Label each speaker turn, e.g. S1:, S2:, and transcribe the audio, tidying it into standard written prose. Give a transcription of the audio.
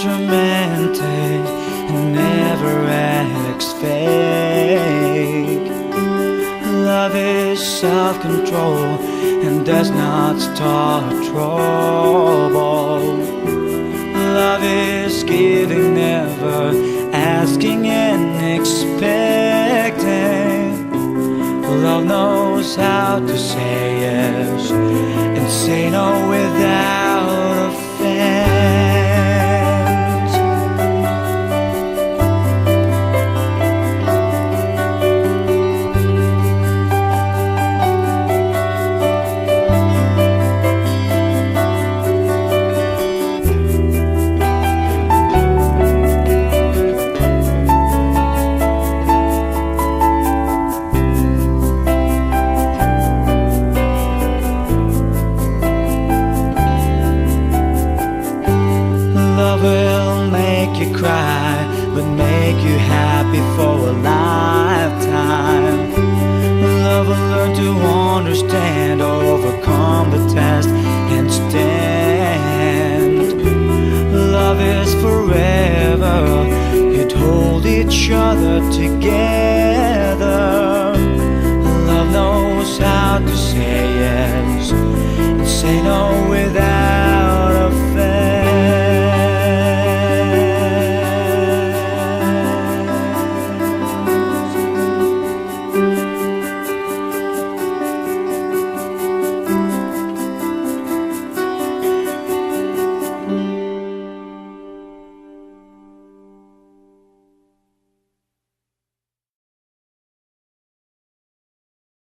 S1: romantic and never acts fake. Love is self-control and does not start trouble. Love is giving, never asking and expecting. Love knows how to say yes and say no without offense. Love will make you cry, but make you happy for a lifetime. Love will learn to understand, overcome the test, and stand. Love is forever, you'd hold each other together. Love knows how to say yes and say no without